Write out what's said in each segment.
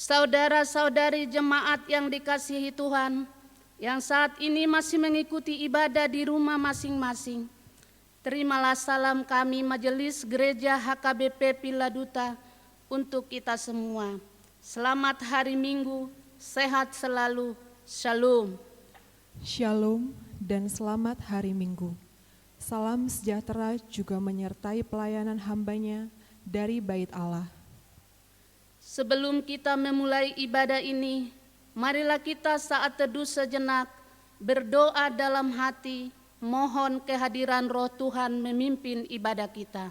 Saudara-saudari jemaat yang dikasihi Tuhan, yang saat ini masih mengikuti ibadah di rumah masing-masing, terimalah salam kami Majelis Gereja HKBP Piladuta untuk kita semua. Selamat hari Minggu, sehat selalu, Shalom. Shalom dan selamat hari Minggu. Salam sejahtera juga menyertai pelayanan hambanya dari Bait Allah. Sebelum kita memulai ibadah ini, marilah kita saat teduh sejenak, berdoa dalam hati, mohon kehadiran Roh Tuhan memimpin ibadah kita.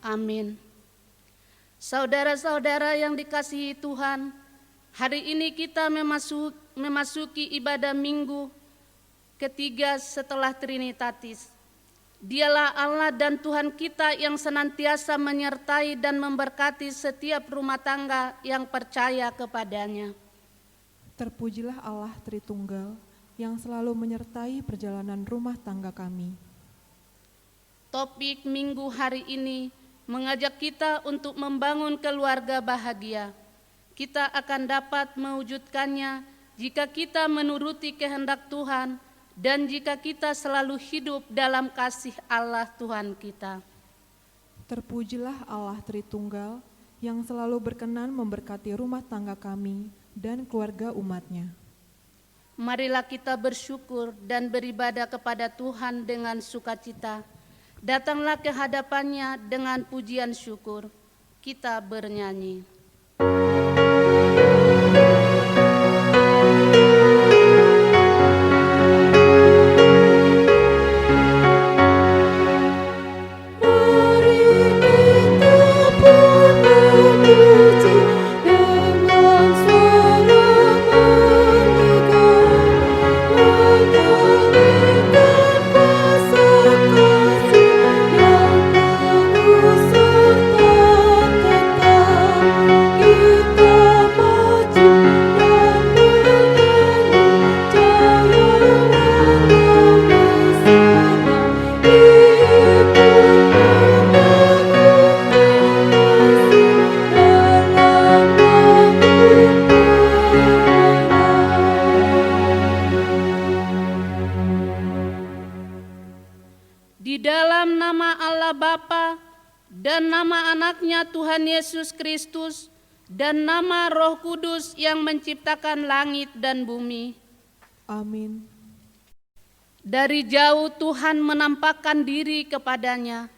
Amin. Saudara-saudara yang dikasihi Tuhan, hari ini kita memasuki ibadah minggu ketiga setelah Trinitatis. Dialah Allah dan Tuhan kita yang senantiasa menyertai dan memberkati setiap rumah tangga yang percaya kepadanya. Terpujilah Allah Tritunggal yang selalu menyertai perjalanan rumah tangga kami. Topik minggu hari ini mengajak kita untuk membangun keluarga bahagia. Kita akan dapat mewujudkannya jika kita menuruti kehendak Tuhan dan jika kita selalu hidup dalam kasih Allah Tuhan kita. Terpujilah Allah Tritunggal yang selalu berkenan memberkati rumah tangga kami dan keluarga umat-Nya. Marilah kita bersyukur dan beribadah kepada Tuhan dengan sukacita. Datanglah ke hadapannya dengan pujian syukur. Kita bernyanyi. Di dalam nama Allah Bapa dan nama anaknya Tuhan Yesus Kristus dan nama Roh Kudus yang menciptakan langit dan bumi. Amin. Dari jauh Tuhan menampakkan diri kepadanya.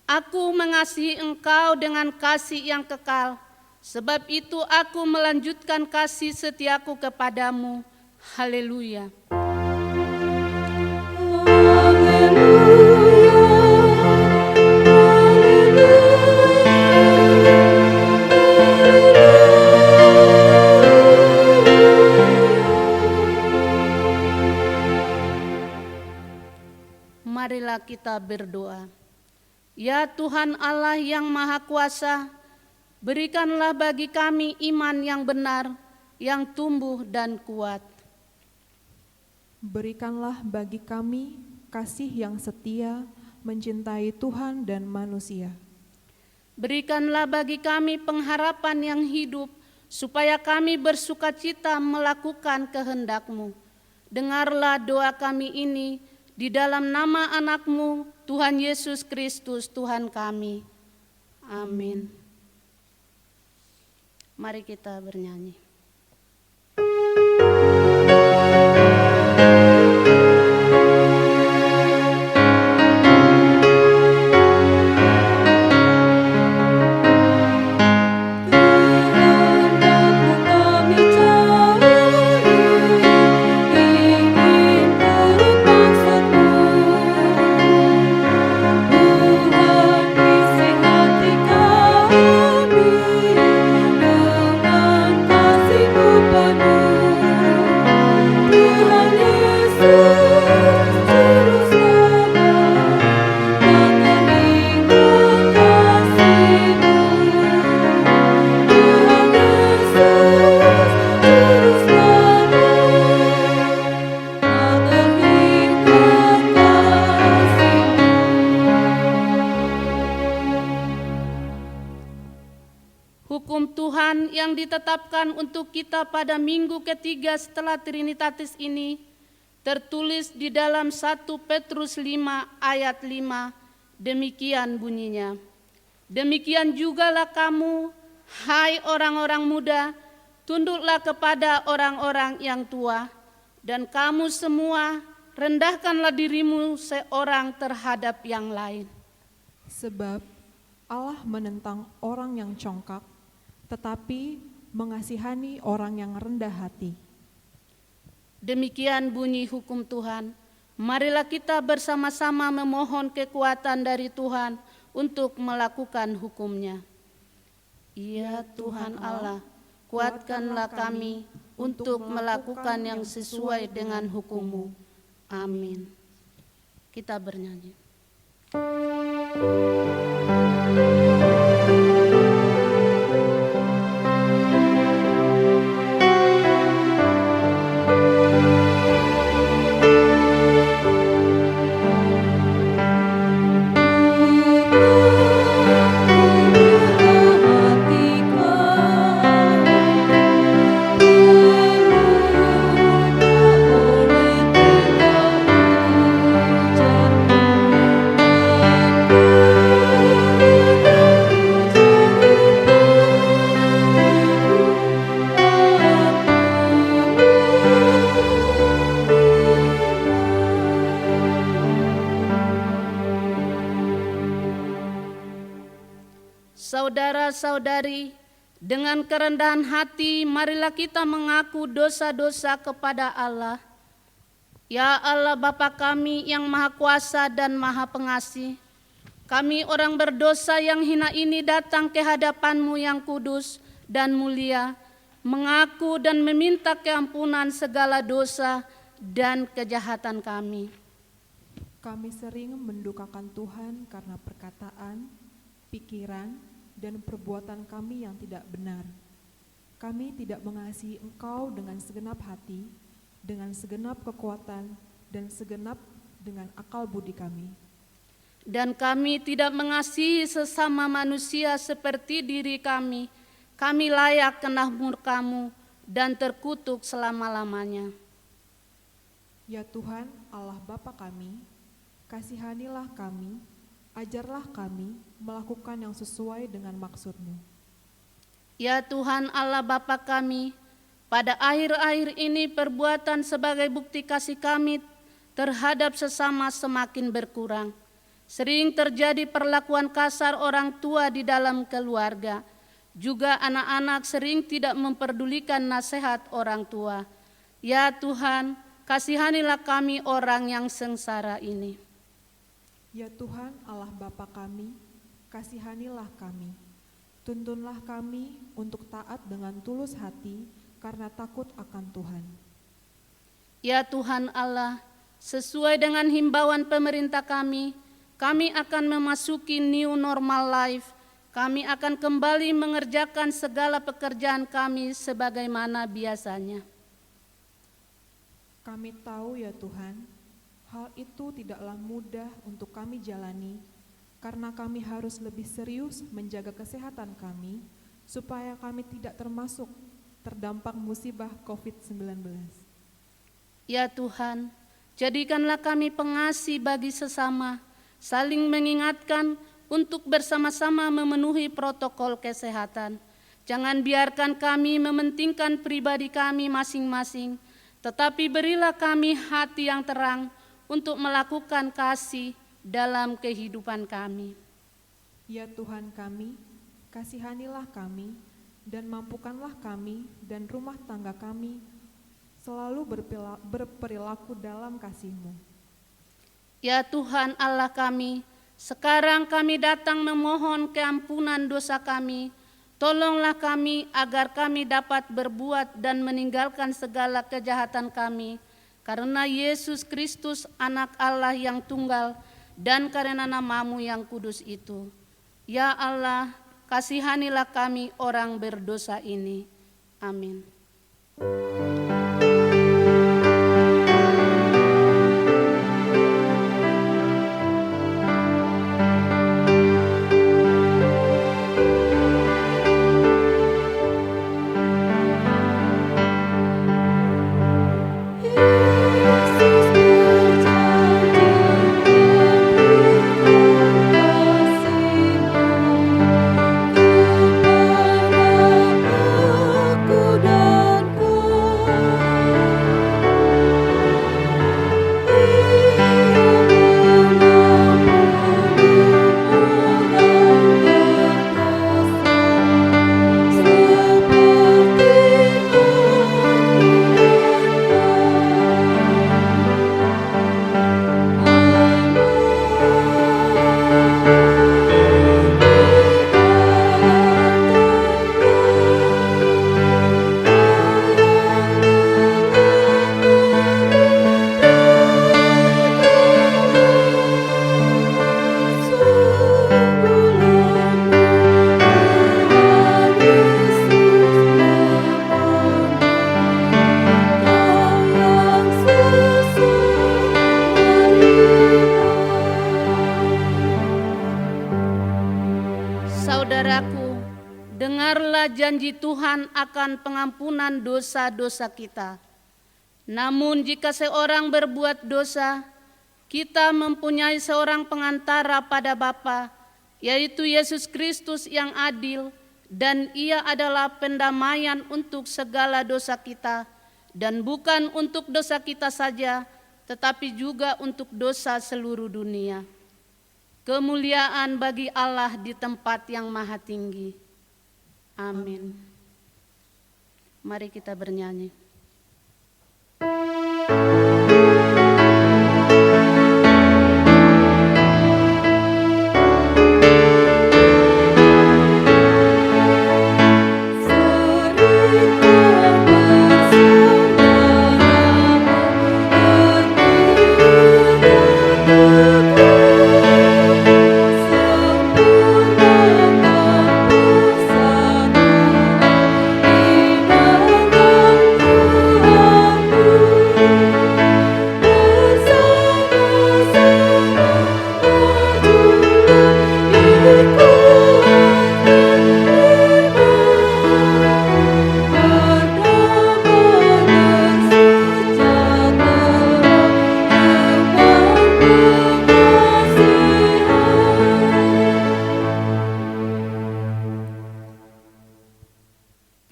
Aku mengasihi engkau dengan kasih yang kekal, sebab itu aku melanjutkan kasih setiaku kepadamu. Haleluya. Marilah kita berdoa. Ya Tuhan Allah yang Maha Kuasa, berikanlah bagi kami iman yang benar, yang tumbuh dan kuat. Berikanlah bagi kami kasih yang setia, mencintai Tuhan dan manusia. Berikanlah bagi kami pengharapan yang hidup supaya kami bersukacita melakukan kehendak-Mu. Dengarlah doa kami ini di dalam nama anak-Mu, Tuhan Yesus Kristus, Tuhan kami. Amin. Mari kita bernyanyi. Hukum Tuhan yang ditetapkan untuk kita pada minggu ketiga setelah Trinitatis ini tertulis di dalam 1 Petrus 5 ayat 5, demikian bunyinya. Demikian jugalah kamu, hai orang-orang muda, tunduklah kepada orang-orang yang tua, dan kamu semua rendahkanlah dirimu seorang terhadap yang lain. Sebab Allah menentang orang yang congkak, tetapi mengasihani orang yang rendah hati. Demikian bunyi hukum Tuhan. Marilah kita bersama-sama memohon kekuatan dari Tuhan untuk melakukan hukum-Nya. Ya Tuhan Allah, kuatkanlah kami untuk melakukan yang sesuai dengan hukum-Mu. Amin. Kita bernyanyi. Saudara-saudari, dengan kerendahan hati marilah kita mengaku dosa-dosa kepada Allah. Ya Allah Bapa kami yang Maha Kuasa dan Maha Pengasih, kami orang berdosa yang hina ini datang ke hadapan-Mu yang kudus dan mulia, mengaku dan meminta keampunan segala dosa dan kejahatan kami. Kami sering mendukakan Tuhan karena perkataan, pikiran, dan perbuatan kami yang tidak benar. Kami tidak mengasihi Engkau dengan segenap hati, dengan segenap kekuatan, dan segenap dengan akal budi kami. Dan kami tidak mengasihi sesama manusia seperti diri kami. Kami layak kena murka-Mu dan terkutuk selama-lamanya. Ya Tuhan Allah Bapa kami, kasihanilah kami, ajarlah kami melakukan yang sesuai dengan maksud-Mu. Ya Tuhan Allah Bapa kami, pada akhir-akhir ini perbuatan sebagai bukti kasih kami terhadap sesama semakin berkurang. Sering terjadi perlakuan kasar orang tua di dalam keluarga. Juga anak-anak sering tidak memperdulikan nasihat orang tua. Ya Tuhan, kasihanilah kami orang yang sengsara ini. Ya Tuhan Allah Bapa kami, kasihanilah kami. Tuntunlah kami untuk taat dengan tulus hati karena takut akan Tuhan. Ya Tuhan Allah, sesuai dengan himbauan pemerintah kami akan memasuki new normal life. Kami akan kembali mengerjakan segala pekerjaan kami sebagaimana biasanya. Kami tahu ya Tuhan, hal itu tidaklah mudah untuk kami jalani, karena kami harus lebih serius menjaga kesehatan kami supaya kami tidak terdampak musibah COVID-19. Ya Tuhan, jadikanlah kami pengasih bagi sesama, saling mengingatkan untuk bersama-sama memenuhi protokol kesehatan. Jangan biarkan kami mementingkan pribadi kami masing-masing, tetapi berilah kami hati yang terang untuk melakukan kasih dalam kehidupan kami. Ya Tuhan kami, kasihanilah kami, dan mampukanlah kami dan rumah tangga kami selalu berperilaku dalam kasih-Mu. Ya Tuhan Allah kami, sekarang kami datang memohon keampunan dosa kami. Tolonglah kami agar kami dapat berbuat dan meninggalkan segala kejahatan kami, karena Yesus Kristus anak Allah yang tunggal dan karena nama-Mu yang kudus itu. Ya Allah, kasihanilah kami orang berdosa ini. Amin. Saudaraku, dengarlah janji Tuhan akan pengampunan dosa-dosa kita. Namun jika seorang berbuat dosa, kita mempunyai seorang pengantara pada Bapa, yaitu Yesus Kristus yang adil, dan Ia adalah pendamaian untuk segala dosa kita, dan bukan untuk dosa kita saja, tetapi juga untuk dosa seluruh dunia. Kemuliaan bagi Allah di tempat yang maha tinggi. Amin. Mari kita bernyanyi.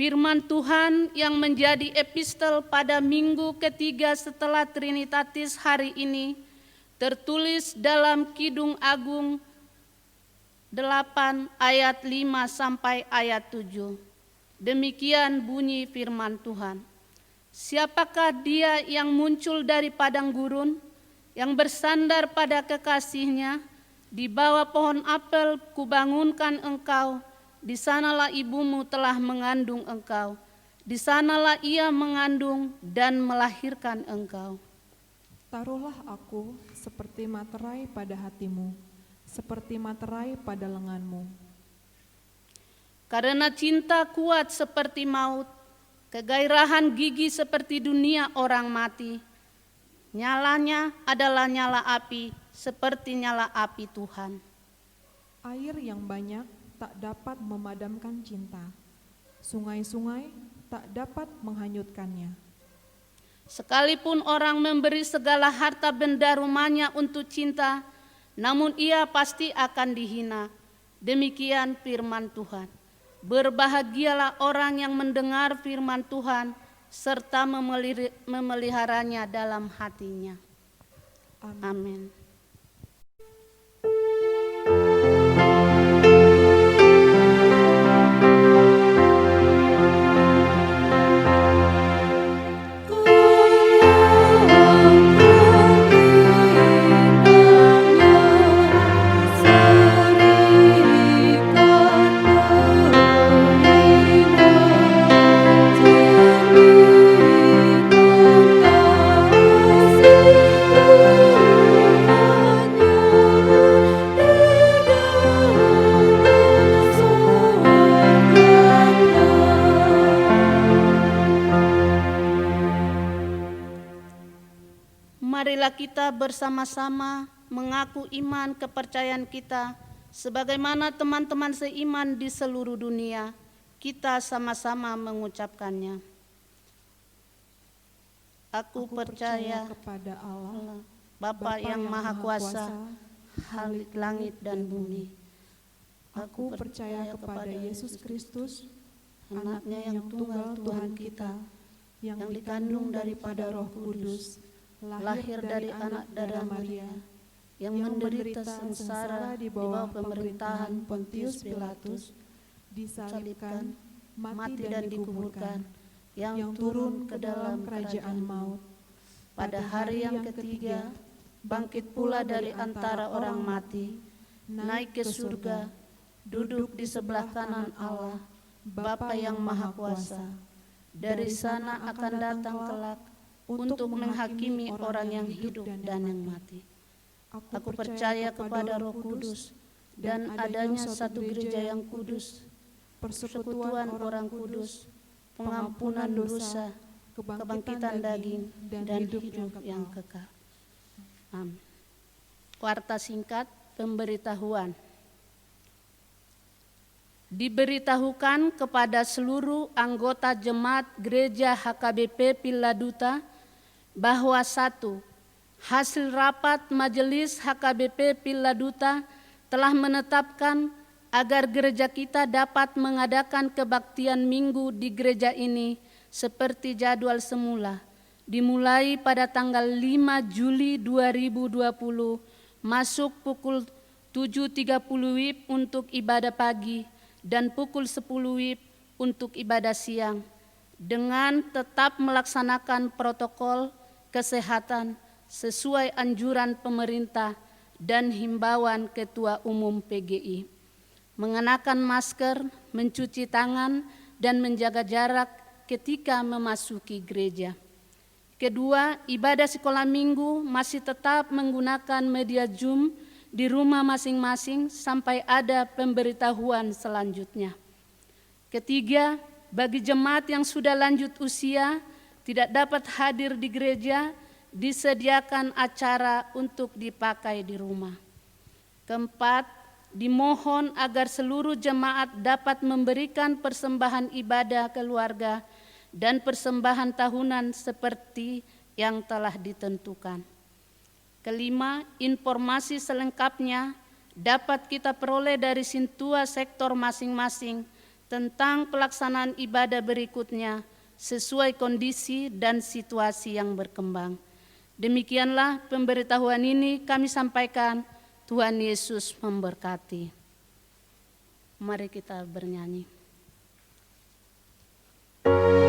Firman Tuhan yang menjadi epistel pada minggu ketiga setelah Trinitatis hari ini tertulis dalam Kidung Agung 8 ayat 5 sampai ayat 7. Demikian bunyi firman Tuhan. Siapakah dia yang muncul dari padang gurun, yang bersandar pada kekasihnya? Di bawah pohon apel kubangunkan engkau, di sanalah ibumu telah mengandung engkau, di sanalah ia mengandung dan melahirkan engkau. Taruhlah aku seperti materai pada hatimu, seperti materai pada lenganmu. Karena cinta kuat seperti maut, kegairahan gigi seperti dunia orang mati. Nyalanya adalah nyala api, seperti nyala api Tuhan. Air yang banyak tak dapat memadamkan cinta, Sungai-sungai tak dapat menghanyutkannya. Sekalipun orang memberi segala harta benda rumahnya untuk cinta, namun ia pasti akan dihina. Demikian firman Tuhan. Berbahagialah orang yang mendengar firman Tuhan serta memeliharanya dalam hatinya. Amin. Marilah kita bersama-sama mengaku iman kepercayaan kita sebagaimana teman-teman seiman di seluruh dunia. Kita sama-sama mengucapkannya. Aku percaya kepada Allah, Bapa yang Maha Kuasa, Khalik langit dan bumi. Aku percaya kepada Yesus Kristus, Anaknya yang tunggal Tuhan kita, yang dikandung daripada Roh Kudus, lahir dari anak darah Maria, yang menderita sengsara di bawah pemerintahan Pontius Pilatus, disalibkan, mati dan dikuburkan, yang turun ke dalam kerajaan maut. Pada hari yang ketiga, bangkit pula dari antara orang mati, naik ke surga, duduk di sebelah kanan Allah, Bapa yang Maha Kuasa. Dari sana akan datang kelak untuk menghakimi orang yang hidup dan yang mati. Aku percaya kepada Roh Kudus dan adanya satu gereja yang kudus, persekutuan orang kudus, pengampunan dosa, kebangkitan daging, dan hidup yang kekal. Amin. Warta singkat pemberitahuan. Diberitahukan kepada seluruh anggota jemaat gereja HKBP Piladuta bahwa 1. Hasil rapat Majelis HKBP Piladuta telah menetapkan agar gereja kita dapat mengadakan kebaktian minggu di gereja ini seperti jadwal semula, dimulai pada tanggal 5 Juli 2020, masuk pukul 7.30 WIB untuk ibadah pagi dan pukul 10 WIB untuk ibadah siang, dengan tetap melaksanakan protokol kesehatan sesuai anjuran pemerintah dan himbauan Ketua Umum PGI, mengenakan masker, mencuci tangan, dan menjaga jarak ketika memasuki gereja. Kedua, ibadah sekolah minggu masih tetap menggunakan media Zoom di rumah masing-masing sampai ada pemberitahuan selanjutnya. Ketiga, bagi jemaat yang sudah lanjut usia tidak dapat hadir di gereja, disediakan acara untuk dipakai di rumah. Keempat, dimohon agar seluruh jemaat dapat memberikan persembahan ibadah keluarga dan persembahan tahunan seperti yang telah ditentukan. Kelima, informasi selengkapnya dapat kita peroleh dari Sintua sektor masing-masing tentang pelaksanaan ibadah berikutnya sesuai kondisi dan situasi yang berkembang. Demikianlah pemberitahuan ini kami sampaikan. Tuhan Yesus memberkati. Mari kita bernyanyi. Dalam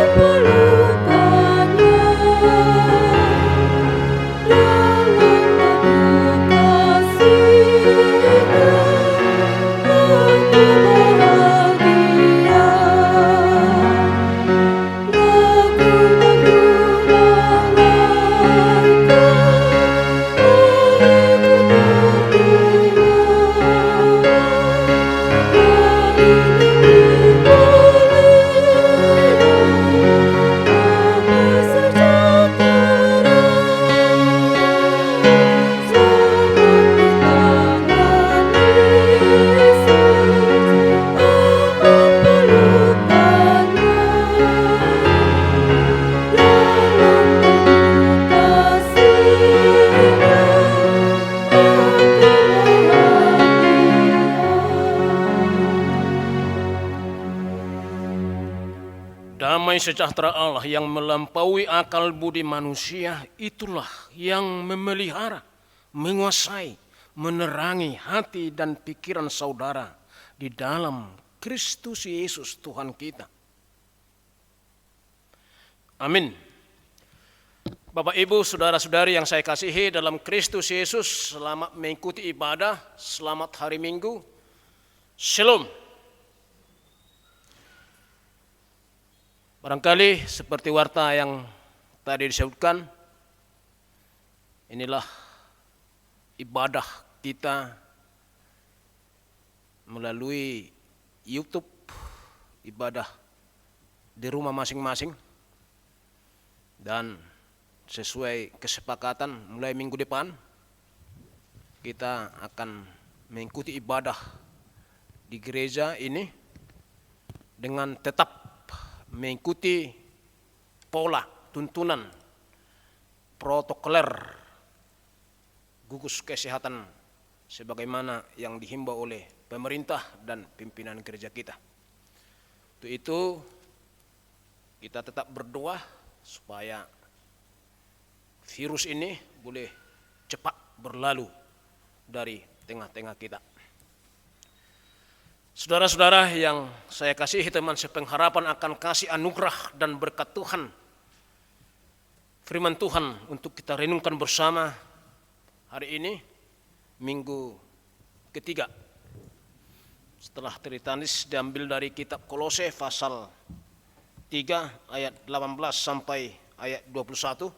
teduh kasih-Nya Damai sejahtera Allah yang melampaui akal budi manusia itulah yang memelihara, menguasai, menerangi hati dan pikiran saudara di dalam Kristus Yesus Tuhan kita. Amin. Bapak, Ibu, saudara-saudari yang saya kasihi dalam Kristus Yesus, selamat mengikuti ibadah, selamat hari Minggu. Shalom. Barangkali seperti warta yang tadi disebutkan, inilah ibadah kita melalui YouTube, ibadah di rumah masing-masing. Dan sesuai kesepakatan mulai minggu depan, kita akan mengikuti ibadah di gereja ini dengan tetap mengikuti pola tuntunan protokoler gugus kesehatan sebagaimana yang dihimbau oleh pemerintah dan pimpinan gereja kita. Untuk itu kita tetap berdoa supaya virus ini boleh cepat berlalu dari tengah-tengah kita. Saudara-saudara yang saya kasihi, teman sepengharapan akan kasih anugerah dan berkat Tuhan, firman Tuhan untuk kita renungkan bersama hari ini, minggu ketiga. Setelah tertulis diambil dari kitab Kolose pasal 3 ayat 18 sampai ayat 21.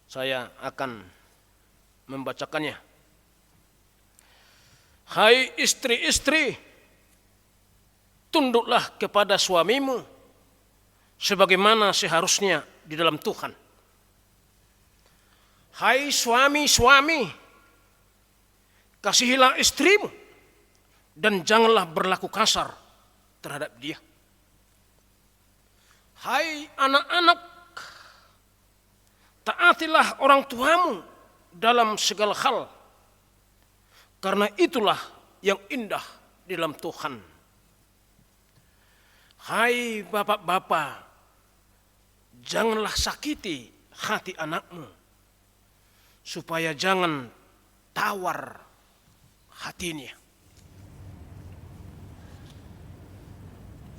Saya akan membacakannya. Hai istri-istri, tunduklah kepada suamimu sebagaimana seharusnya di dalam Tuhan. Hai suami-suami, kasihilah istrimu dan janganlah berlaku kasar terhadap dia. Hai anak-anak, taatilah orang tuamu dalam segala hal, karena itulah yang indah di dalam Tuhan. Hai bapak-bapak, janganlah sakiti hati anakmu, supaya jangan tawar hatinya.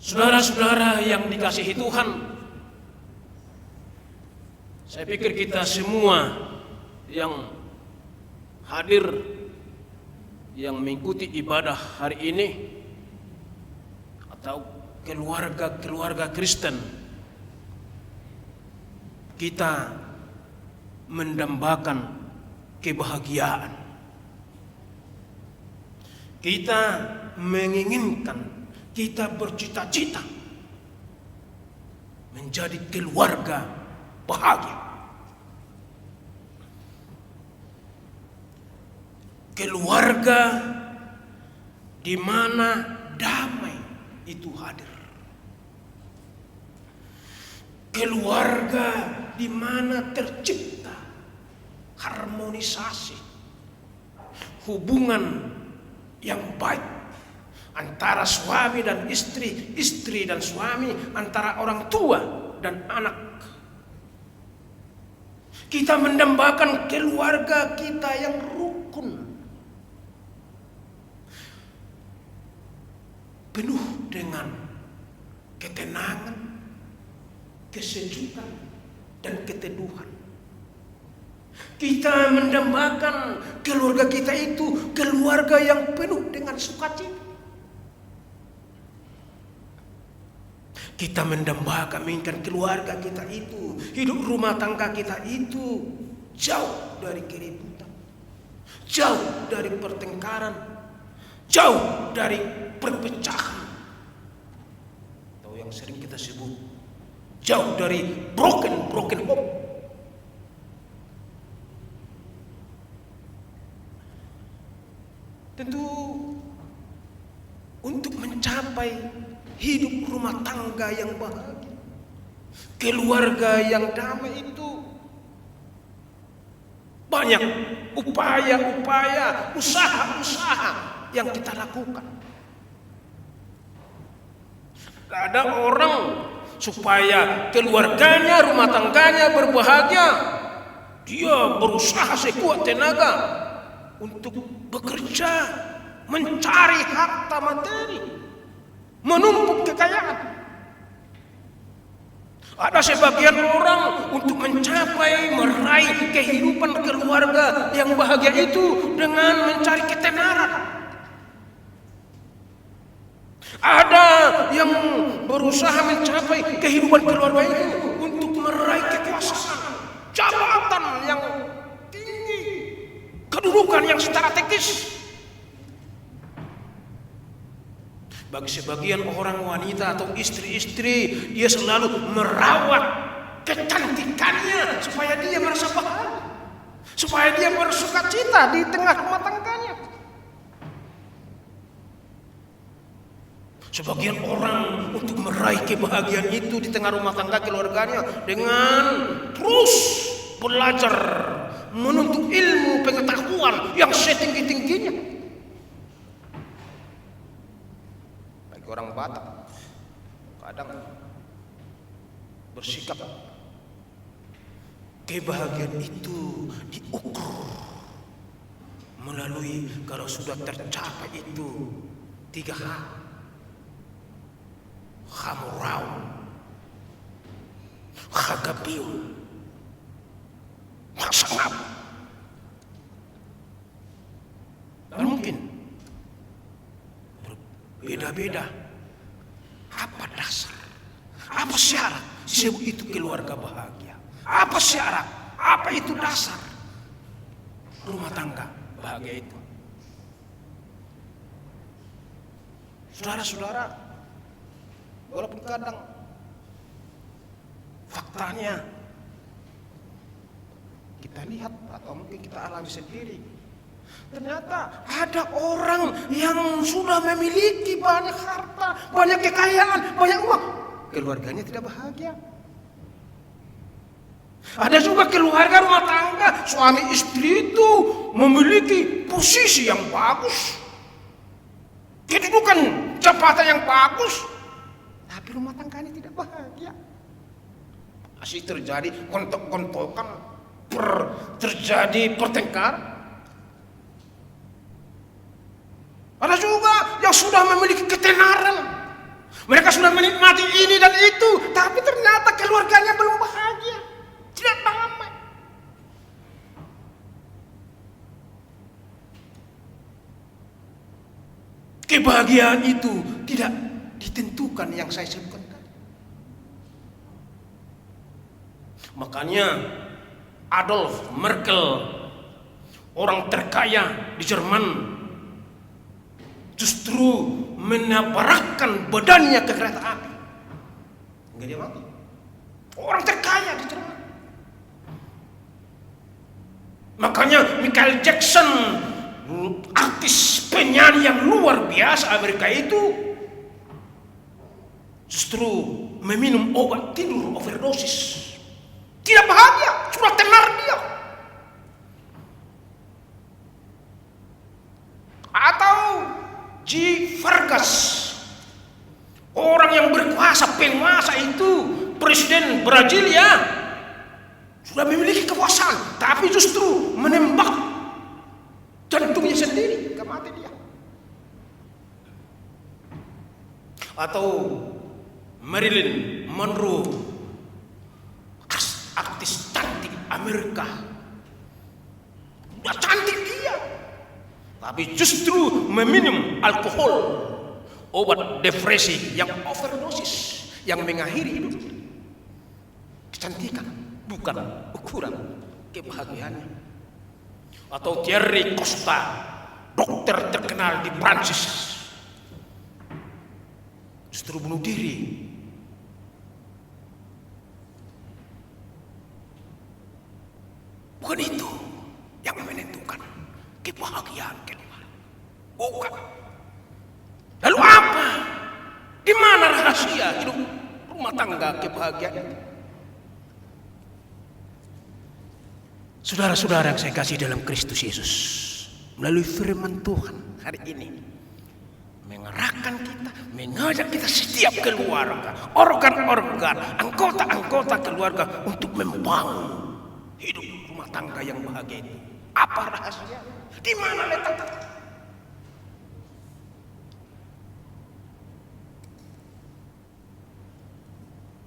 Saudara-saudara yang dikasihi Tuhan, saya pikir kita semua yang hadir, yang mengikuti ibadah hari ini, atau keluarga-keluarga Kristen, kita mendambakan kebahagiaan. Kita menginginkan, kita bercita-cita menjadi keluarga bahagia. Keluarga di mana damai itu hadir. Keluarga di mana tercipta harmonisasi, hubungan yang baik antara suami dan istri, istri dan suami, antara orang tua dan anak. Kita mendambakan keluarga kita yang rukun, penuh dengan ketenangan, kesejukan, dan keteduhan. Kita mendambakan keluarga kita itu keluarga yang penuh dengan sukacita. Kita mendambakan, menginginkan keluarga kita itu, hidup rumah tangga kita itu jauh dari keributan, jauh dari pertengkaran, jauh dari perpecahan, atau yang sering kita sebut jauh dari broken home. Tentu untuk mencapai hidup rumah tangga yang bahagia, keluarga yang damai itu banyak upaya-upaya, usaha-usaha yang kita lakukan. Ada orang supaya keluarganya, rumah tangganya berbahagia, dia berusaha sekuat tenaga untuk bekerja, mencari harta materi, menumpuk kekayaan. Ada sebagian orang untuk mencapai, meraih kehidupan keluarga yang bahagia itu dengan mencari ketenaran. Ada yang berusaha mencapai kehidupan keluarga itu untuk meraih kekuasaan, jabatan yang tinggi, kedudukan yang strategis. Bagi sebagian orang wanita atau istri-istri, dia selalu merawat kecantikannya supaya dia merasa bahagia, supaya dia bersukacita di tengah rumah tangganya. Sebagian orang untuk meraih kebahagiaan itu di tengah rumah tangga keluarganya dengan terus belajar, menuntut ilmu pengetahuan yang setinggi-tingginya. Bagi orang Batak kadang bersikap kebahagiaan itu diukur melalui kalau sudah tercapai itu 3 hal. Hamurau, hagabiu, masangap. Dan mungkin berbeda-beda. Apa dasar? Apa syarat disebut itu keluarga bahagia? Apa syarat? Apa itu dasar rumah tangga bahagia itu? Saudara-saudara, walaupun kadang faktanya kita lihat atau mungkin kita alami sendiri, ternyata ada orang yang sudah memiliki banyak harta, banyak kekayaan, banyak uang, keluarganya tidak bahagia. Ada juga keluarga rumah tangga, suami istri itu memiliki posisi yang bagus, kedudukan jabatan yang bagus, tapi rumah tangganya tidak bahagia. Masih terjadi kontok-kontokan, terjadi pertengkar. Ada juga yang sudah memiliki ketenaran, mereka sudah menikmati ini dan itu, tapi ternyata keluarganya belum bahagia, tidak damai. Kebahagiaan itu tidak ditentukan yang saya sebutkan tadi. Makanya Adolf Merkel, orang terkaya di Jerman, justru menabrakkan badannya ke kereta api. Enggak dia mati. Orang terkaya di Jerman. Makanya Michael Jackson, artis penyanyi yang luar biasa Amerika itu, justru meminum obat tidur overdosis. Tidak bahagia, sudah tenar dia. Atau G. Vargas, orang yang berkuasa, penguasa itu, presiden Brasilia, sudah memiliki kekuasaan, tapi justru menembak jantungnya sendiri, gak mati dia. Atau Marilyn Monroe, artis cantik Amerika, udah cantik dia, tapi justru meminum alkohol, obat depresi yang overdosis, yang mengakhiri hidup. Kecantikan bukan ukuran kebahagiaannya. Atau Thierry Costa, dokter terkenal di Prancis, justru bunuh diri. Bukan itu yang menentukan kebahagiaan keluarga. Bukan. Lalu apa? Di mana rahasia hidup rumah tangga kebahagiaan itu? Saudara-saudara yang saya kasih dalam Kristus Yesus, melalui firman Tuhan hari ini, mengerahkan kita, mengajak kita setiap keluarga, organ-organ, anggota-anggota keluarga untuk membangun hidup rumah tangga yang bahagia itu. Apa rahasia? Di mana letaknya?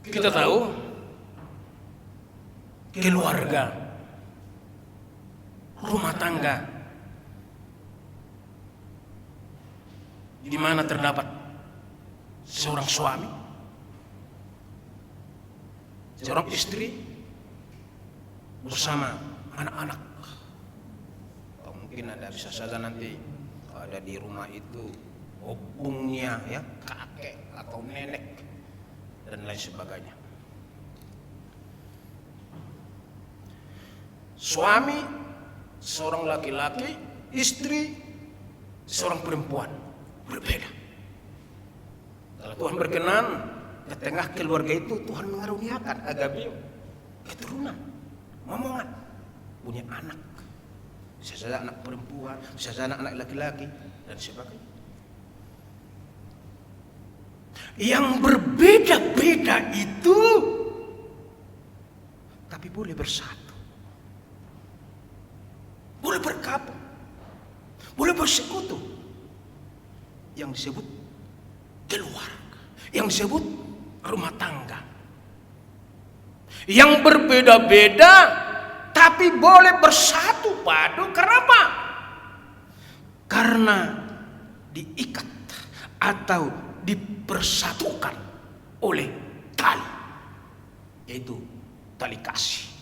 Kita tahu keluarga, rumah tangga, di mana terdapat seorang suami, seorang istri bersama anak-anak. Atau mungkin ada bisa saja nanti ada di rumah itu opungnya, ya, kakek atau nenek dan lain sebagainya. Suami seorang laki-laki, istri seorang perempuan, berbeda. Kalau Tuhan berkenan, di tengah keluarga itu Tuhan mengaruniakan agabium, keturunan, momongan, punya anak. Bisa saja anak perempuan, bisa saja anak laki-laki dan sebagainya. Yang berbeda-beda itu tapi boleh bersatu, boleh bergabung, boleh bersekutu. Yang disebut keluarga, yang disebut rumah tangga. Yang berbeda-beda tapi boleh bersatu padu. Kenapa? Karena diikat atau dipersatukan oleh tali, yaitu tali kasih.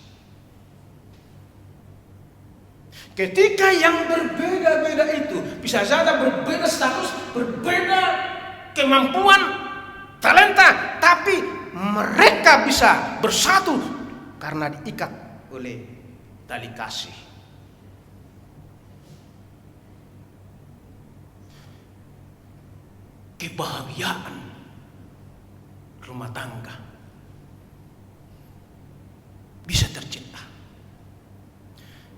Ketika yang berbeda-beda itu bisa saja berbeda status, berbeda kemampuan, talenta, tapi mereka bisa bersatu karena diikat oleh tali kasih. Kebahagiaan rumah tangga bisa tercipta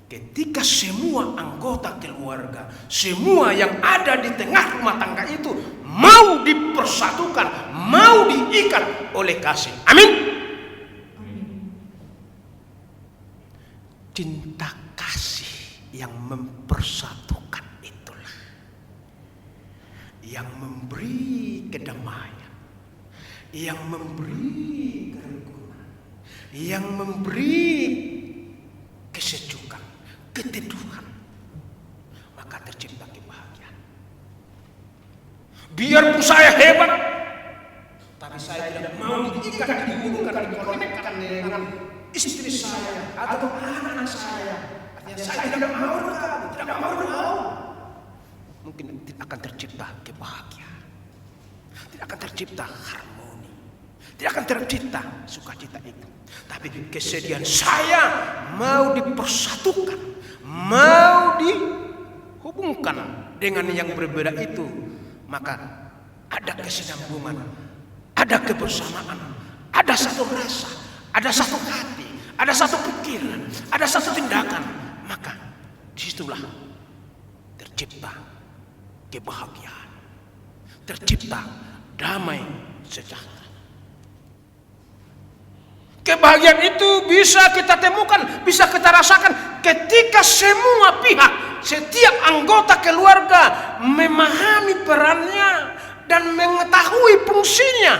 ketika semua anggota keluarga, semua yang ada di tengah rumah tangga itu mau dipersatukan, mau diikat oleh kasih. Amin. Cinta kasih yang mempersatukan itulah yang memberi kedamaian, yang memberi kerukunan, yang memberi kesejukan, keteduhan, maka tercipta kebahagiaan. Biarpun saya hebat, tapi saya tidak mau diikat, dihubungkan, dikonekkan dengan istri saya atau anak-anak saya. Artinya saya tidak mau bergabung, tidak mau bergaul. Mungkin tidak akan tercipta kebahagiaan, tidak akan tercipta harmoni, tidak akan tercipta sukacita itu. Tapi kesediaan saya mau dipersatukan, mau dihubungkan dengan yang berbeda itu, maka ada kesinambungan, ada kebersamaan, ada satu rasa, ada satu hati, ada satu pikiran, ada satu tindakan. Maka disitulah tercipta kebahagiaan, tercipta damai sejahtera. Kebahagiaan itu bisa kita temukan, bisa kita rasakan ketika semua pihak, setiap anggota keluarga memahami perannya dan mengetahui fungsinya.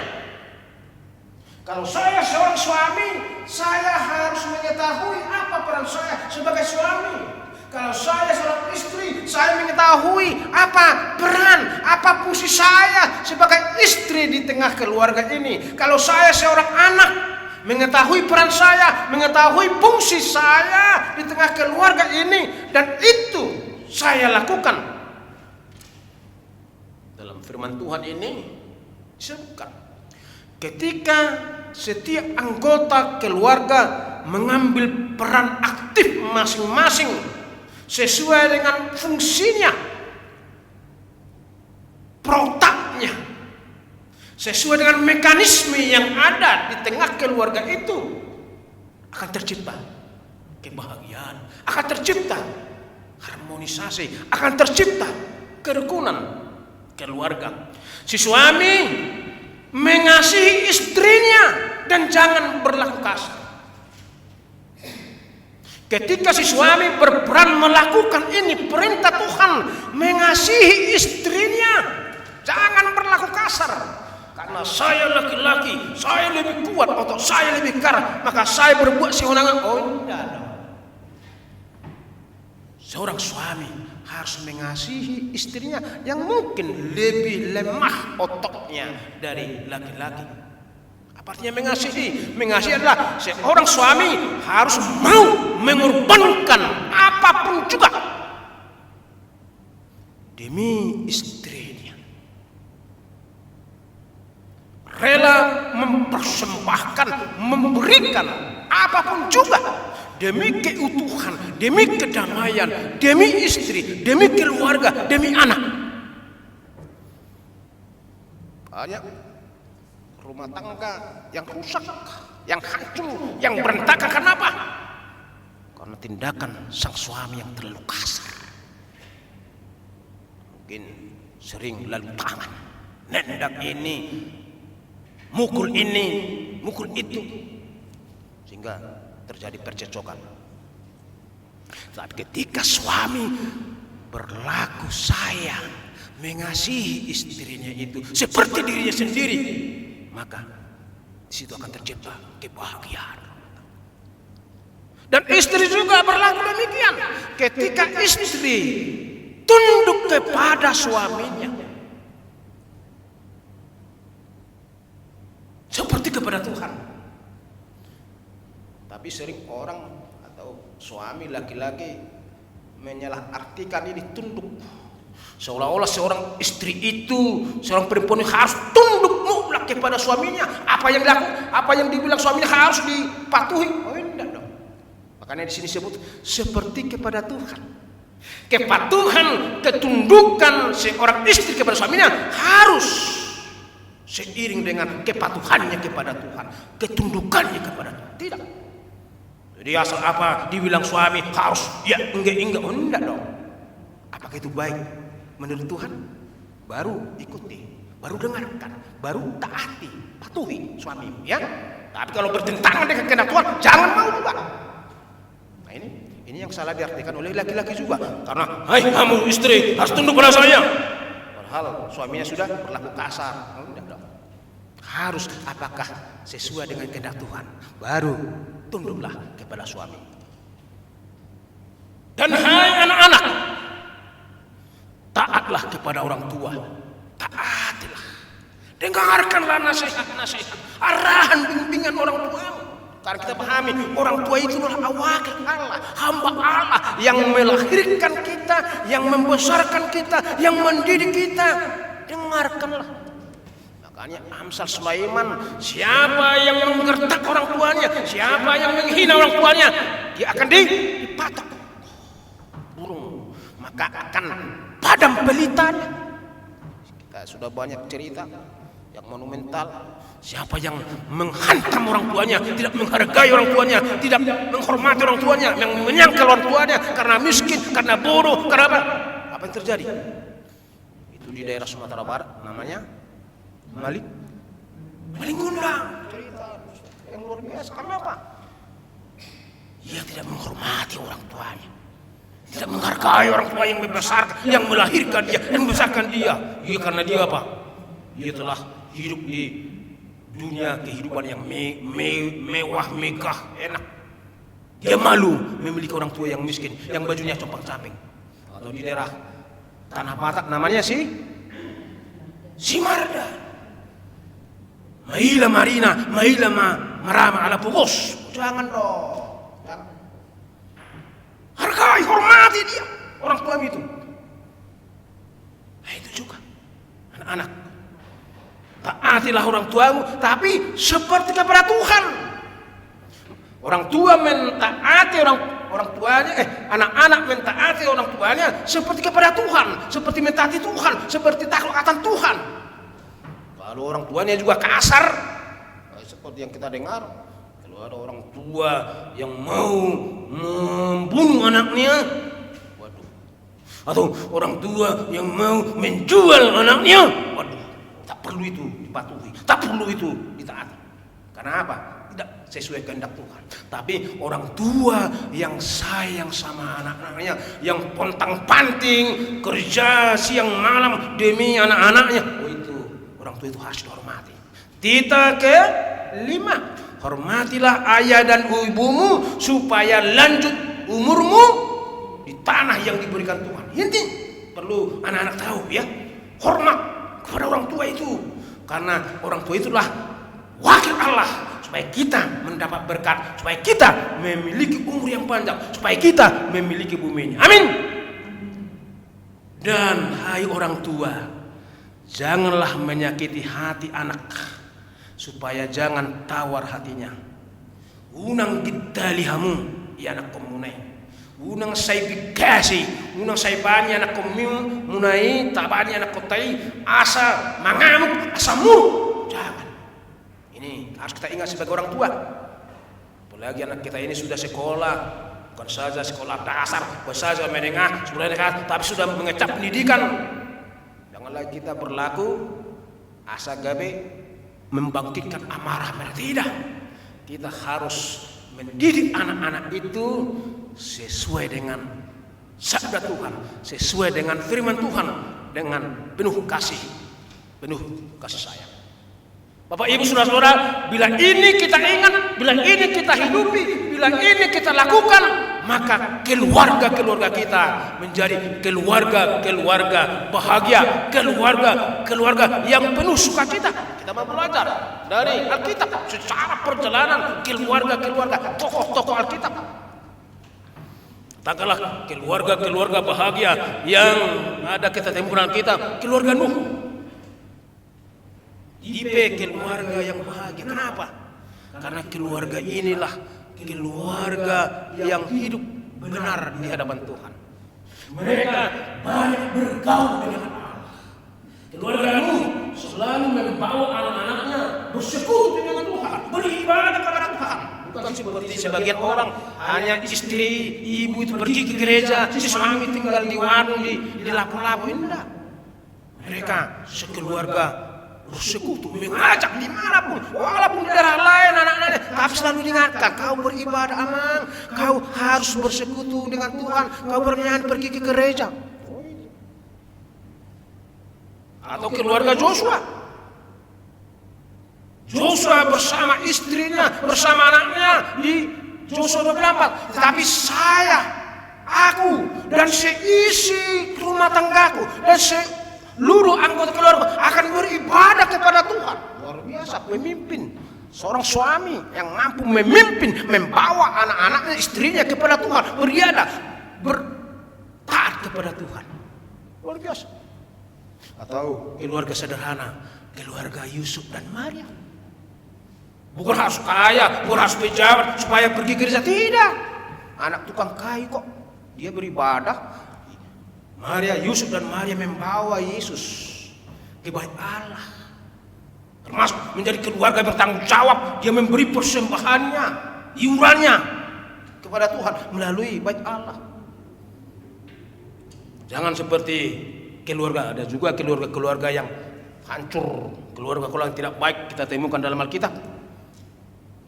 Kalau saya seorang suami, saya harus mengetahui apa peran saya sebagai suami. Kalau saya seorang istri, saya mengetahui apa peran, apa fungsi saya sebagai istri di tengah keluarga ini. Kalau saya seorang anak, mengetahui peran saya, mengetahui fungsi saya di tengah keluarga ini, dan itu saya lakukan. Dalam firman Tuhan ini disebutkan, ketika setiap anggota keluarga mengambil peran aktif masing-masing sesuai dengan fungsinya, protaknya, sesuai dengan mekanisme yang ada di tengah keluarga itu, akan tercipta kebahagiaan, akan tercipta harmonisasi, akan tercipta kerukunan, keluarga. Si suami mengasihi istrinya dan jangan berlaku kasar. Ketika si suami berperan melakukan ini perintah Tuhan, mengasihi istrinya, jangan berlaku kasar. Karena saya laki-laki, saya lebih kuat atau saya lebih kara, maka saya berbuat sewenang-wenang. Oh tidak. Seorang suami harus mengasihi istrinya yang mungkin lebih lemah ototnya dari laki-laki. Apa artinya mengasihi? Mengasihi adalah seorang suami harus mau mengorbankan apapun juga demi istrinya. Rela mempersembahkan, memberikan apapun juga demi keutuhan, demi kedamaian, demi istri, demi keluarga, demi anak. Banyak rumah tangga yang rusak, yang hancur, yang berantakan. Kenapa? Karena tindakan sang suami yang terlalu kasar. Mungkin sering lalu tangan, nendak ini, mukul itu, sehingga terjadi percecokan. Tapi ketika suami berlaku sayang, mengasihi istrinya itu seperti dirinya sendiri, maka di situ akan tercipta kebahagiaan. Dan istri juga berlaku demikian. Ketika istri tunduk kepada suaminya seperti kepada Tuhan. Tapi sering orang atau suami laki-laki menyalahartikan ini tunduk. Seolah-olah seorang istri itu, seorang perempuan harus tunduk mutlak kepada suaminya. Apa yang dibilang suaminya harus dipatuhi. Oh tidak dong. Makanya di sini disebut seperti kepada Tuhan. Kepatuhan, ketundukan seorang istri kepada suaminya harus seiring dengan kepatuhannya kepada Tuhan, ketundukannya kepada Tuhan. Tidak. Jadi asal apa dibilang suami harus ya enggak. Oh tidak dong. Apakah itu baik? Menurut Tuhan, baru ikuti, baru dengarkan, baru taati, patuhi suami, ya. Tapi kalau bertentangan dengan kehendak Tuhan, jangan mau juga. Nah ini yang salah diartikan oleh laki-laki juga. Karena, hai kamu istri harus tunduk pada saya. Padahal suaminya sudah berlaku kasar. Harus apakah sesuai dengan kehendak Tuhan, baru tunduklah kepada suami. Dan hai anak-anak, taatlah kepada orang tua, taatilah, dengarkanlah nasihat-nasihat, arahan bimbingan orang tuamu. Karena kita pahami orang tua itu adalah wakil Allah, hamba Allah yang melahirkan kita, yang membesarkan kita, yang mendidik kita. Dengarkanlah. Makanya Amsal Sulaiman, siapa yang menggertak orang tuanya, siapa yang menghina orang tuanya, dia akan dipatok burung, maka akan padam pelitanya. Kita sudah banyak cerita yang monumental. Siapa yang menghantam orang tuanya, tidak menghargai orang tuanya, tidak menghormati orang tuanya, yang menyangkal orang tuanya karena miskin, karena bodoh, karena apa? Apa yang terjadi? Itu di daerah Sumatera Barat namanya maling gundang. Cerita yang luar biasa. Karena apa? Ia tidak menghormati orang tuanya, tidak menghargai orang tua yang membesarkan, yang melahirkan dia, yang membesarkan dia. Iya, karena dia apa? Dia telah hidup di dunia kehidupan yang mewah, megah, enak. Dia malu memiliki orang tua yang miskin, yang bajunya compang-camping. Atau di daerah Tanah Batak namanya si Marda. Maila Marina, Maila Marama ala Pugos. Jangan dong. Hargai, hormati dia, orang tua itu. Nah itu juga anak-anak, taatilah orang tuamu, tapi seperti kepada Tuhan. Orang tua mentaati orang tuanya, anak-anak mentaati orang tuanya seperti kepada Tuhan, seperti mentaati Tuhan, seperti takluk akan Tuhan. Kalau orang tuanya juga kasar, seperti yang kita dengar, kalau ada orang tua yang mau membunuh anaknya, waduh, Atau orang tua yang mau menjual anaknya. Waduh, tak perlu itu dipatuhi, tak perlu itu ditaati. Karena apa? Tidak sesuai kehendak Tuhan. Tapi orang tua yang sayang sama anak-anaknya, yang pontang-panting kerja siang malam demi anak-anaknya, oh itu orang tua itu harus dihormati. Tita kelima, hormatilah ayah dan ibumu supaya lanjut umurmu di tanah yang diberikan Tuhan. Ini perlu anak-anak tahu ya, hormat kepada orang tua itu, karena orang tua itulah wakil Allah supaya kita mendapat berkat, supaya kita memiliki umur yang panjang, supaya kita memiliki bumi ini. Amin. Dan hai orang tua, janganlah menyakiti hati anak, supaya jangan tawar hatinya. Unang gidalihamu ya anak komunai, unang say bigasi, unang say bani anak komun munai tabani anak kotai asa mangamuk asa muruk. Jangan. Ini harus kita ingat sebagai orang tua. Apalagi anak kita ini sudah sekolah, bukan saja sekolah dasar, bukan saja menengah, sekolah tapi sudah mengecap pendidikan. Janganlah kita berlaku asa gabe membangkitkan amarah mereka. Tidak. Kita harus mendidik anak-anak itu sesuai dengan sabda Tuhan, sesuai dengan firman Tuhan, dengan penuh kasih sayang. Bapak Ibu saudara-saudara, bila ini kita ingat, bila ini kita hidupi, bila ini kita lakukan, maka keluarga kita menjadi keluarga bahagia, keluarga yang penuh sukacita. Kita mau belajar dari Alkitab secara perjalanan keluarga, tokoh-tokoh Alkitab. Katakanlah keluarga bahagia yang ada kita temukan kita, keluarga Nuh. Tipe keluarga yang bahagia. Kenapa? Karena keluarga inilah keluarga yang hidup benar di hadapan Tuhan. Mereka banyak bergaul dengan Allah. Keluarga Nuh selalu membawa anak-anaknya bersekutu dengan Tuhan, beribadah kepada Tuhan. Bukan seperti sebagian orang, hanya istri, ibu itu pergi ke gereja, si suami tinggal di warung, di lapu-lapu. Tidak. Mereka sekeluarga bersekutu, mengajak dimanapun, walaupun di daerah lain anak-anaknya, tapi selalu diingatkan, kau beribadah amang, kau harus bersekutu dengan Tuhan, kau bernyanyi pergi ke gereja. Atau keluarga Joshua bersama istrinya, bersama anaknya di Joshua 24. Tetapi aku dan seisi rumah tanggaku dan seluruh anggota keluarga akan beribadah kepada Tuhan. Luar biasa pemimpin, seorang suami yang mampu memimpin, membawa anak-anaknya, istrinya kepada Tuhan, beribadah, bertaat kepada Tuhan. Luar biasa. Atau keluarga sederhana, keluarga Yusuf dan Maria. Bukan harus kaya, bukan harus pejabat supaya pergi gereja, tidak. Anak tukang kayu kok dia beribadah. Yusuf dan Maria membawa Yesus ke bait Allah, termasuk menjadi keluarga bertanggung jawab. Dia memberi persembahannya, iurannya kepada Tuhan melalui bait Allah. Jangan seperti keluarga, ada juga keluarga yang hancur, keluarga yang tidak baik kita temukan dalam Alkitab.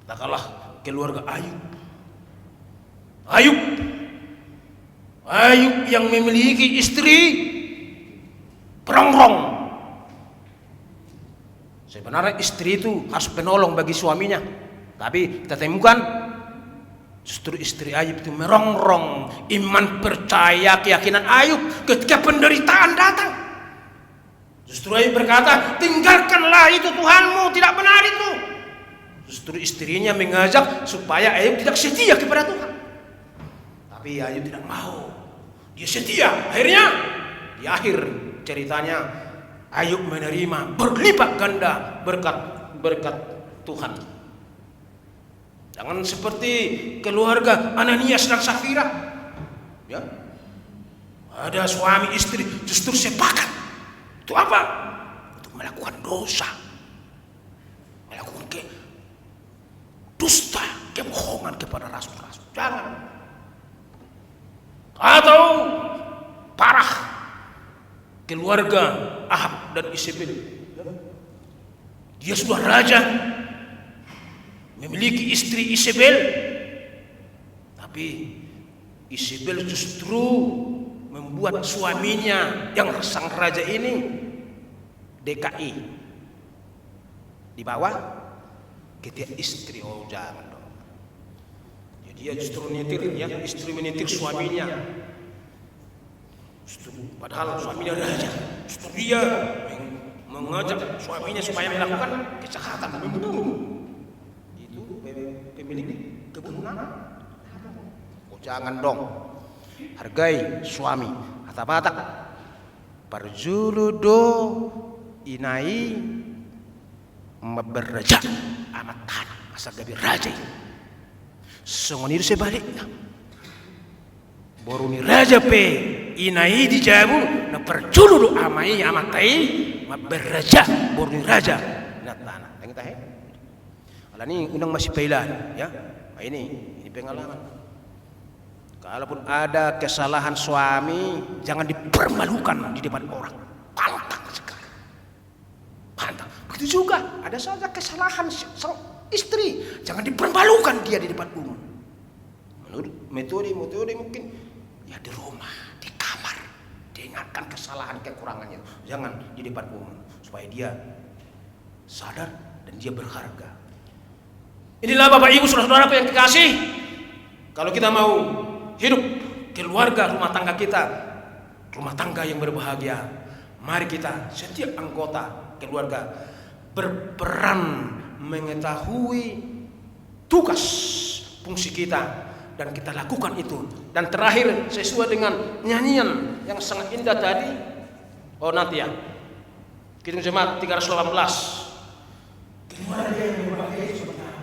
Katakanlah keluarga Ayub yang memiliki istri perongrong. Sebenarnya istri itu harus penolong bagi suaminya, tapi kita temukan justru istri Ayub itu merongrong iman, percaya, keyakinan Ayub ketika penderitaan datang. Justru Ayub berkata, tinggalkanlah itu Tuhanmu, tidak benar itu. Justru istrinya mengajak supaya Ayub tidak setia kepada Tuhan. Tapi Ayub tidak mau. Dia setia. Akhirnya di akhir ceritanya Ayub menerima berlipat ganda berkat Tuhan. Jangan seperti keluarga Ananias dan Safira. Ya. Ada suami istri justru sepakat. Untuk apa? Untuk melakukan dosa. Melakukan dusta, kebohongan kepada rasul-rasul. Jangan. Atau parah keluarga Ahab dan Isabel. Dia sudah raja, memiliki istri Isabel, tapi Isabel justru membuat suaminya yang sang raja ini DKI di bawah ketika istri. Oh jangan dong. Jadi dia justru menyetir, ya, istri menyetir suaminya. Padahal suaminya raja, justru dia mengajak suaminya supaya melakukan kejahatan, membunuh. Itu pemilik kebunuhan. Oh jangan dong. Hargai suami. Kata-kata parjuludo inai maberaja amatan asal gabi raja. Songoniru sebaliknya. Boruni raja pe inai dijabu na perjuludo amai amatai maberaja boruni raja na tanah. Tengok tahe. Ala ni unang masih pailan, ya. Nah, ini pengalaman. Kalaupun ada kesalahan suami, jangan dipermalukan di depan orang. Pantang sekali. Pantang. Begitu juga ada saja kesalahan sang istri, jangan dipermalukan dia di depan umum. Menurut metode mungkin ya di rumah, di kamar, diingatkan kesalahan kekurangannya. Jangan di depan umum supaya dia sadar dan dia berharga. Inilah Bapak Ibu saudara-saudaraku yang dikasih. Kalau kita mau hidup keluarga rumah tangga kita, rumah tangga yang berbahagia, mari kita setiap anggota keluarga berperan mengetahui tugas fungsi kita dan kita lakukan itu. Dan terakhir sesuai dengan nyanyian yang sangat indah tadi, oh nanti ya, Kidung Jemaat 318. Keluarga yang berbahagia seperti apa?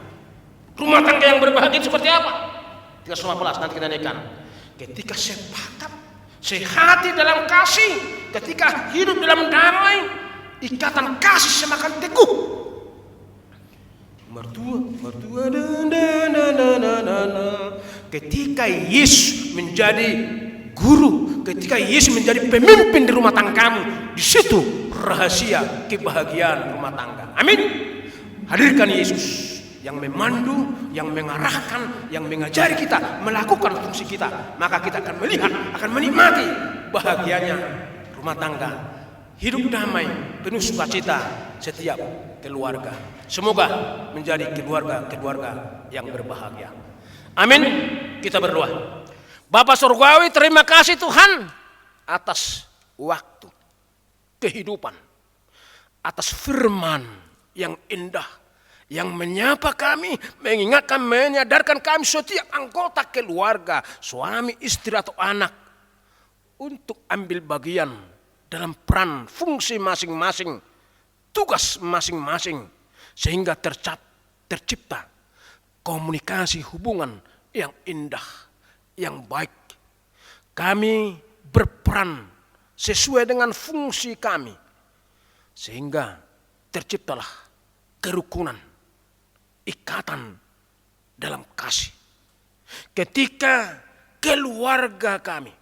Rumah tangga yang berbahagia seperti apa? 315 nanti kita naikkan. Ketika sepakat, sehati dalam kasih, ketika hidup dalam damai, ikatan kasih semakin teguh. Mertua ketika Yesus menjadi guru, ketika Yesus menjadi pemimpin di rumah tanggamu, di situ rahasia kebahagiaan rumah tangga. Amin. Hadirkan Yesus yang memandu, yang mengarahkan, yang mengajari kita melakukan fungsi kita, maka kita akan melihat, akan menikmati bahagianya rumah tangga, hidup damai, penuh sukacita setiap keluarga. Semoga menjadi keluarga yang berbahagia. Amin. Kita berdoa. Bapa Surgawi, terima kasih Tuhan atas waktu, kehidupan, atas firman yang indah, yang menyapa kami, mengingatkan, menyadarkan kami setiap anggota keluarga, suami, istri atau anak, untuk ambil bagian dalam peran fungsi masing-masing, tugas masing-masing, sehingga tercipta komunikasi hubungan yang indah, yang baik. Kami berperan sesuai dengan fungsi kami, sehingga terciptalah kerukunan, ikatan dalam kasih. Ketika keluarga kami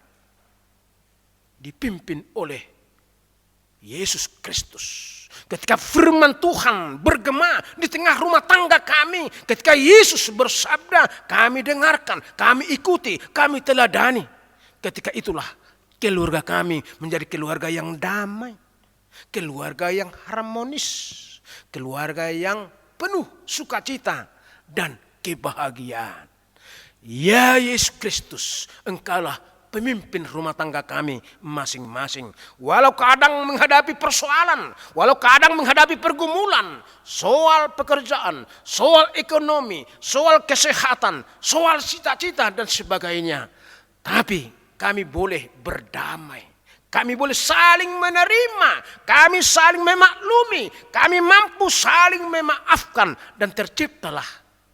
dipimpin oleh Yesus Kristus, ketika firman Tuhan bergema di tengah rumah tangga kami, ketika Yesus bersabda, kami dengarkan, kami ikuti, kami teladani. Ketika itulah keluarga kami menjadi keluarga yang damai, keluarga yang harmonis, keluarga yang penuh sukacita dan kebahagiaan. Ya Yesus Kristus, Engkaulah pemimpin rumah tangga kami masing-masing. Walau kadang menghadapi persoalan, walau kadang menghadapi pergumulan, soal pekerjaan, soal ekonomi, soal kesehatan, soal cita-cita dan sebagainya. Tapi kami boleh berdamai. Kami boleh saling menerima, kami saling memaklumi, kami mampu saling memaafkan, dan terciptalah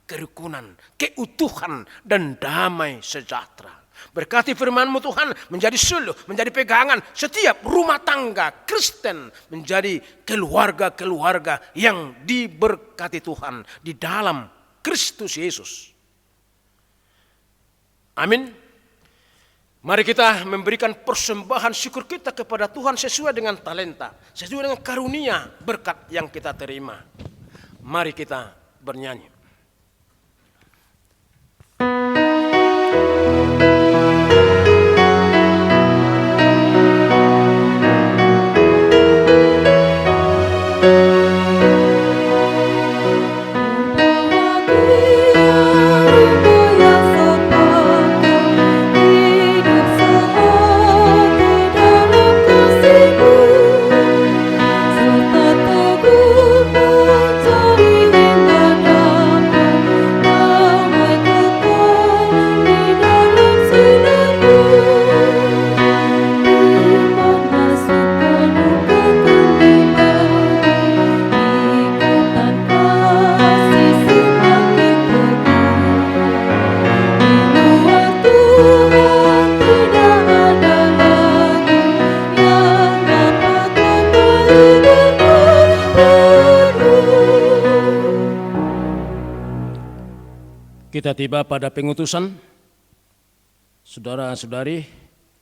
kerukunan, keutuhan, dan damai sejahtera. Berkati firman-Mu Tuhan menjadi suluh, menjadi pegangan setiap rumah tangga Kristen, menjadi keluarga-keluarga yang diberkati Tuhan di dalam Kristus Yesus. Amin. Mari kita memberikan persembahan syukur kita kepada Tuhan sesuai dengan talenta, sesuai dengan karunia berkat yang kita terima. Mari kita bernyanyi. Kita tiba pada pengutusan. Saudara-saudari,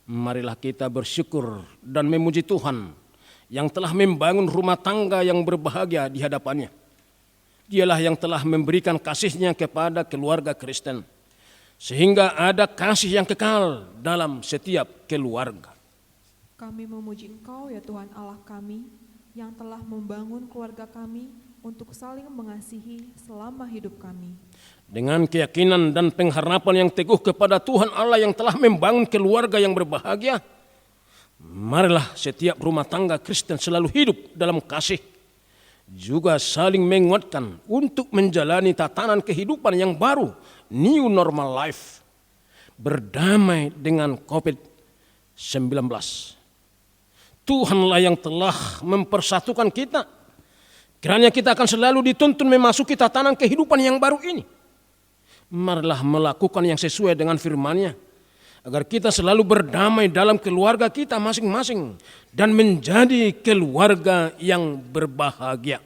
marilah kita bersyukur dan memuji Tuhan yang telah membangun rumah tangga yang berbahagia di hadapannya. Dialah yang telah memberikan kasih-Nya kepada keluarga Kristen, sehingga ada kasih yang kekal dalam setiap keluarga. Kami memuji Engkau ya Tuhan Allah kami, yang telah membangun keluarga kami untuk saling mengasihi selama hidup kami. Dengan keyakinan dan pengharapan yang teguh kepada Tuhan Allah yang telah membangun keluarga yang berbahagia, marilah setiap rumah tangga Kristen selalu hidup dalam kasih, juga saling menguatkan untuk menjalani tatanan kehidupan yang baru, new normal life, berdamai dengan COVID-19. Tuhanlah yang telah mempersatukan kita. Kiranya kita akan selalu dituntun memasuki tatanan kehidupan yang baru ini. Marilah melakukan yang sesuai dengan firman-Nya, agar kita selalu berdamai dalam keluarga kita masing-masing dan menjadi keluarga yang berbahagia.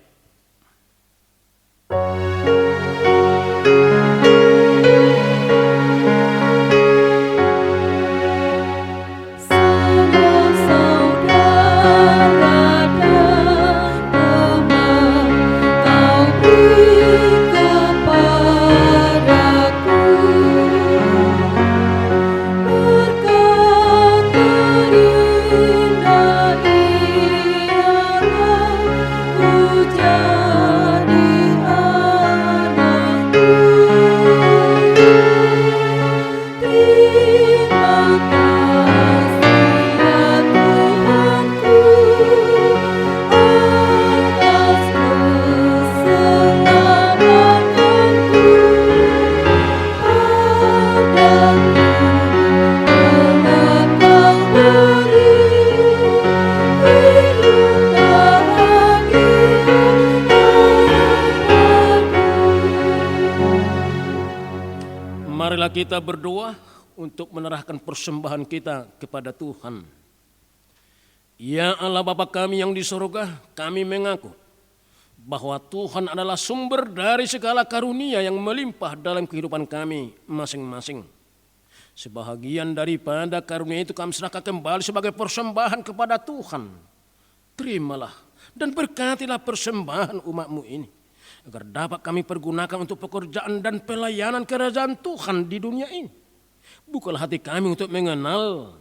Marilah kita berdoa untuk menyerahkan persembahan kita kepada Tuhan. Ya Allah Bapa kami yang di surga, kami mengaku bahwa Tuhan adalah sumber dari segala karunia yang melimpah dalam kehidupan kami masing-masing. Sebahagian daripada karunia itu kami serahkan kembali sebagai persembahan kepada Tuhan. Terimalah dan berkatilah persembahan umat-Mu ini, agar dapat kami pergunakan untuk pekerjaan dan pelayanan kerajaan Tuhan di dunia ini. Bukalah hati kami untuk mengenal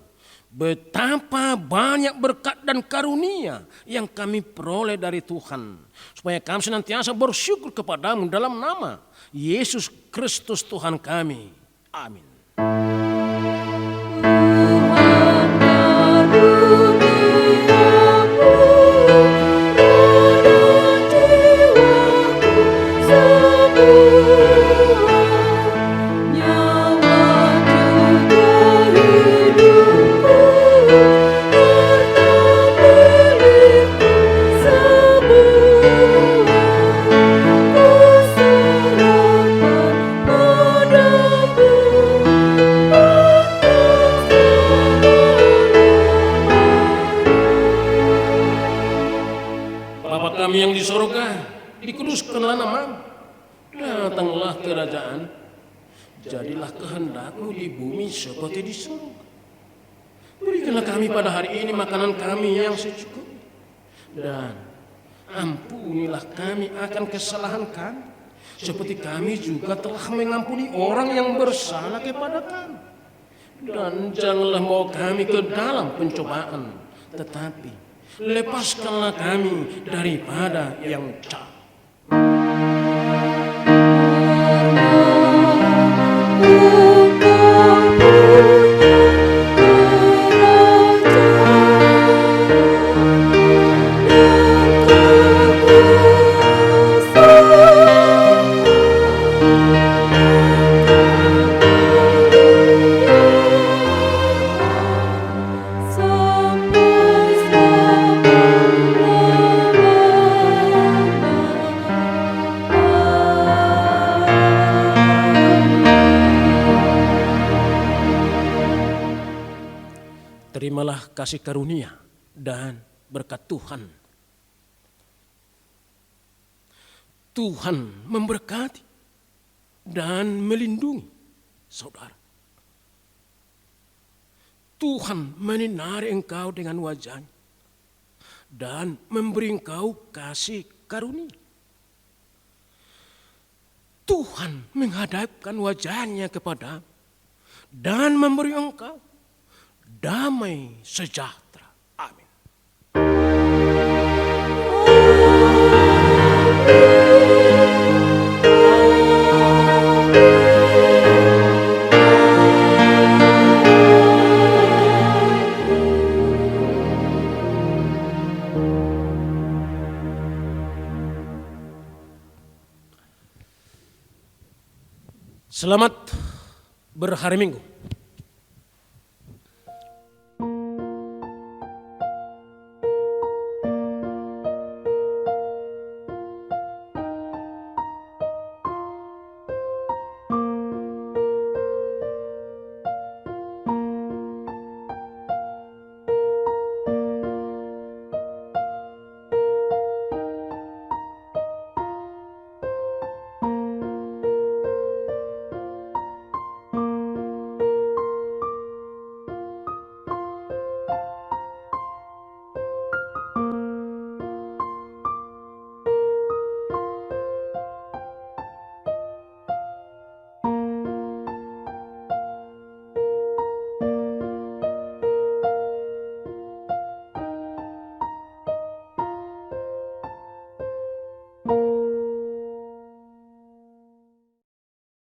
betapa banyak berkat dan karunia yang kami peroleh dari Tuhan, supaya kami senantiasa bersyukur kepadamu dalam nama Yesus Kristus Tuhan kami. Amin. Kami yang di surga, dikuduskanlah namamu, datanglah kerajaan, jadilah kehendak-Mu di bumi seperti di surga. Berikanlah kami pada hari ini makanan kami yang secukupnya. Dan ampunilah kami akan kesalahan kami, seperti kami juga telah mengampuni orang yang bersalah kepada kami. Dan janganlah bawa kami ke dalam pencobaan, tetapi lepaskanlah kami daripada yang jahat. Terimalah kasih karunia dan berkat Tuhan. Tuhan memberkati dan melindungi saudara. Tuhan menyinari engkau dengan wajahnya dan memberi engkau kasih karunia. Tuhan menghadapkan wajahnya kepadamu dan memberi engkau damai sejahtera. Amin. Selamat berhari Minggu.